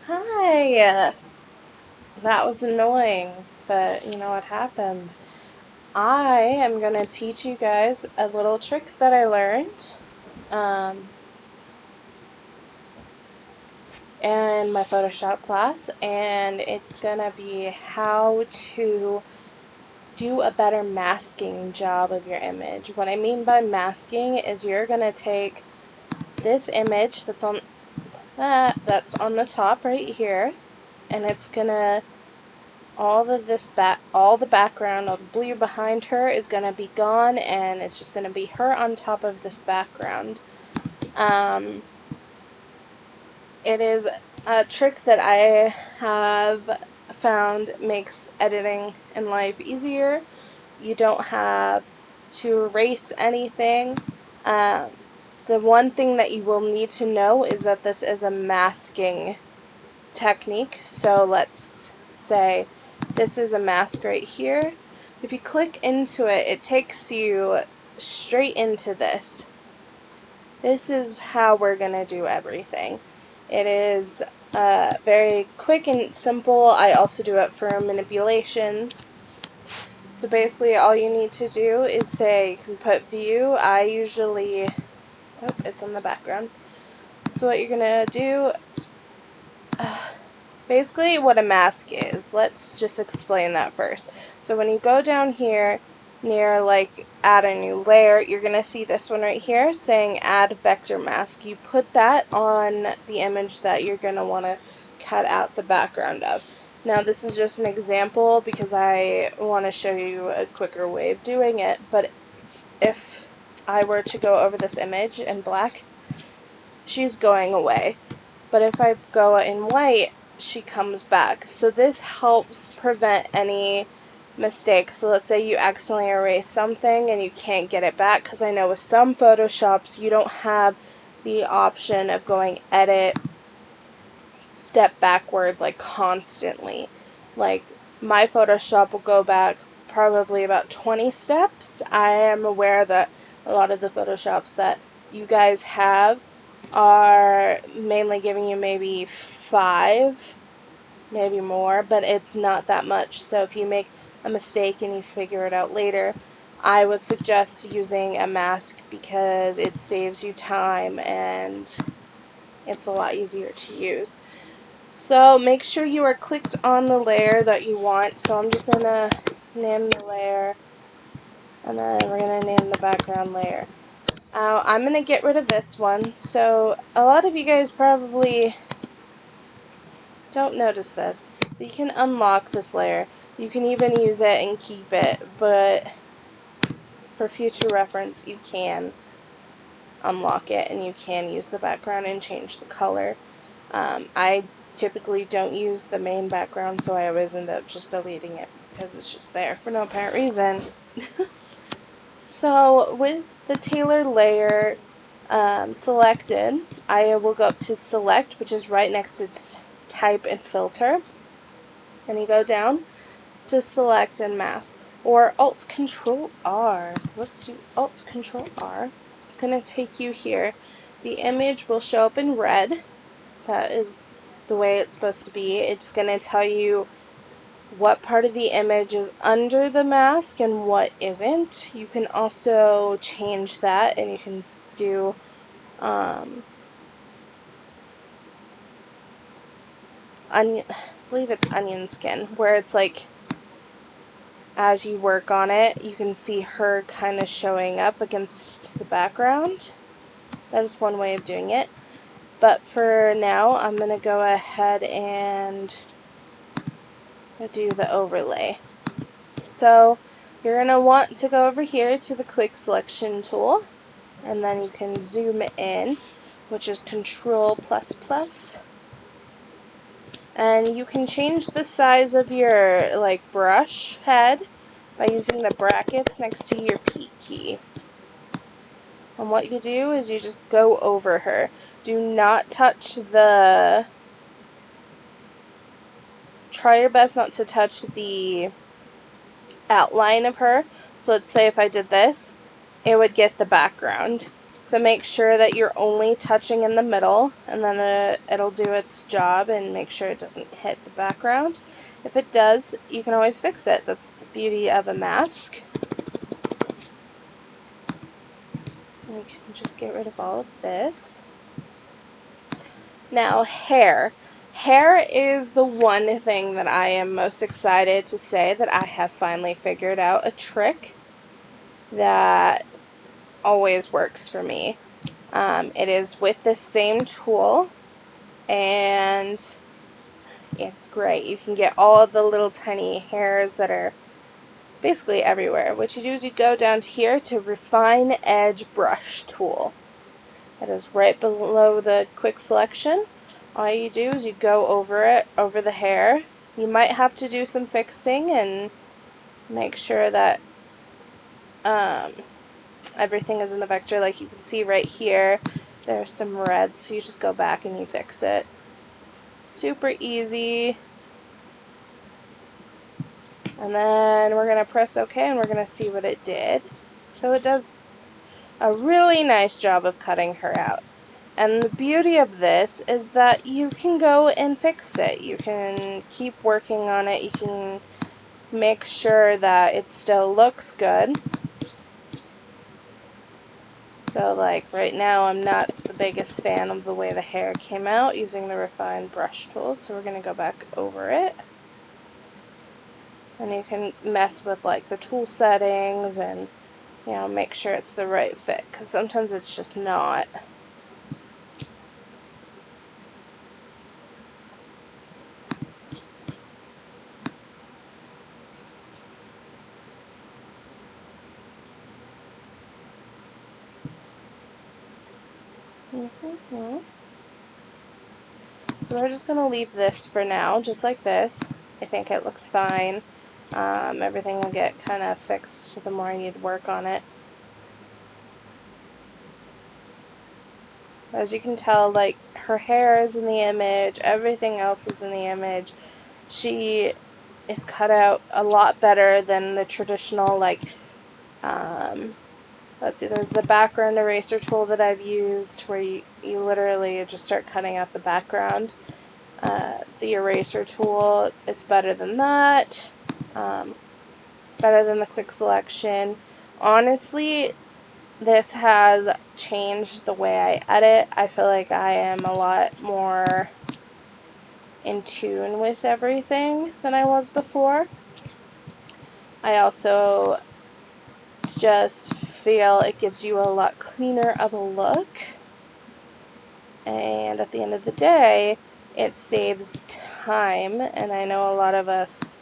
Hi! That was annoying, but you know what happens. I am going to teach you guys a little trick that I learned in my Photoshop class, and it's going to be how to do a better masking job of your image. What I mean by masking is you're going to take this image that's on the top right here, and it's going to all the background, all the blue behind her is going to be gone, and it's just going to be her on top of this background. It is a trick that I have found makes editing in life easier. You don't have to erase anything. The one thing that you will need to know is that this is a masking technique. So let's say this is a mask right here. If you click into it, it takes you straight into this. This is how we're going to do everything. It is very quick and simple. I also do it for manipulations. So basically all you need to do is say, you can put view. I usually, it's in the background. So what you're going to do, basically what a mask is, let's just explain that first. So when you go down here near like add a new layer, you're going to see this one right here saying add vector mask. You put that on the image that you're going to want to cut out the background of. Now this is just an example because I want to show you a quicker way of doing it, but if I were to go over this image in black, she's going away. But if I go in white, she comes back. So this helps prevent any mistakes. So let's say you accidentally erase something and you can't get it back, because I know with some Photoshops you don't have the option of going edit, step backward like constantly. Like my Photoshop will go back probably about 20 steps. I am aware that a lot of the Photoshops that you guys have are mainly giving you maybe 5, maybe more, but it's not that much. So if you make a mistake and you figure it out later, I would suggest using a mask because it saves you time and it's a lot easier to use. So make sure you are clicked on the layer that you want. So I'm just going to name the layer, and then we're going to name the background layer. I'm going to get rid of this one. So a lot of you guys probably don't notice this, but you can unlock this layer. You can even use it and keep it, but for future reference you can unlock it and you can use the background and change the color. I typically don't use the main background, so I always end up just deleting it because it's just there for no apparent reason. So with the tailor layer selected, I will go up to select, which is right next to type and filter, and you go down to select and mask, or Alt Control R. So let's do Alt Control R. It's going to take you here. The image will show up in red. That is the way it's supposed to be. It's going to tell you what part of the image is under the mask and what isn't. You can also change that, and you can do onion, I believe it's onion skin, where it's like as you work on it you can see her kind of showing up against the background. That is one way of doing it, but for now I'm going to go ahead and do the overlay. So you're going to want to go over here to the quick selection tool, and then you can zoom in, which is Control++, and you can change the size of your like brush head by using the brackets next to your P key. And what you do is you just go over her. Do not touch the, try your best not to touch the outline of her. So let's say if I did this, it would get the background. So make sure that you're only touching in the middle, and then it'll do its job and make sure it doesn't hit the background. If it does, you can always fix it. That's the beauty of a mask. You can just get rid of all of this. Now, hair. Hair is the one thing that I am most excited to say that I have finally figured out a trick that always works for me. It is with the same tool, and it's great. You can get all of the little tiny hairs that are basically everywhere. What you do is you go down to here to Refine Edge Brush tool. It is right below the quick selection. All you do is you go over it, over the hair. You might have to do some fixing and make sure that everything is in the vector. Like you can see right here, there's some red, so you just go back and you fix it. Super easy. And then we're going to press OK, and we're going to see what it did. So it does a really nice job of cutting her out. And the beauty of this is that you can go and fix it. You can keep working on it. You can make sure that it still looks good. So like right now I'm not the biggest fan of the way the hair came out using the Refine Brush tool, so we're going to go back over it. And you can mess with like the tool settings and, you know, make sure it's the right fit, because sometimes it's just not. So we're just going to leave this for now, just like this. I think it looks fine. Everything will get kind of fixed the more you work on it. As you can tell, like, her hair is in the image, everything else is in the image. She is cut out a lot better than the traditional, like, let's see, there's the background eraser tool that I've used where you literally just start cutting out the background. The eraser tool, it's better than that, better than the quick selection. Honestly, this has changed the way I edit. I feel like I am a lot more in tune with everything than I was before. I also just feel it gives you a lot cleaner of a look, and at the end of the day it saves time. And I know a lot of us,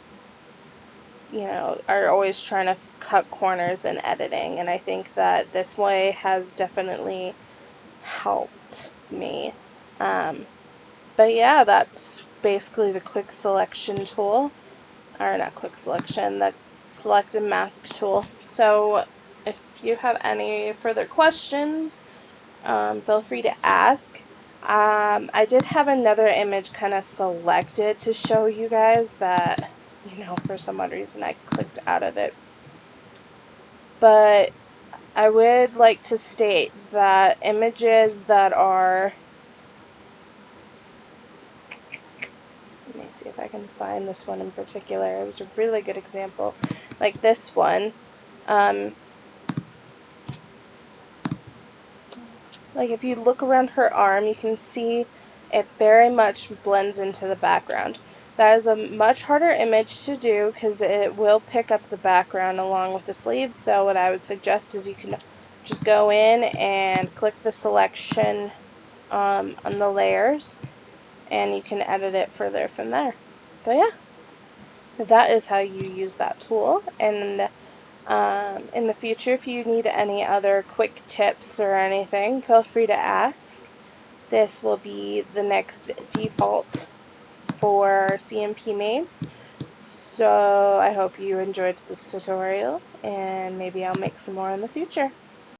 you know, are always trying to cut corners in editing, and I think that this way has definitely helped me. But yeah, that's basically the quick selection tool, or not quick selection, the select and mask tool. So if you have any further questions, feel free to ask. I did have another image kind of selected to show you guys that, you know, for some odd reason I clicked out of it. But I would like to state that images that are, let me see if I can find this one in particular. It was a really good example. Like this one, like if you look around her arm, you can see it very much blends into the background. That is a much harder image to do because it will pick up the background along with the sleeves. So what I would suggest is you can just go in and click the selection on the layers, and you can edit it further from there. But yeah, that is how you use that tool. And in the future, if you need any other quick tips or anything, feel free to ask. This will be the next default for CMPMADES. So I hope you enjoyed this tutorial, and maybe I'll make some more in the future.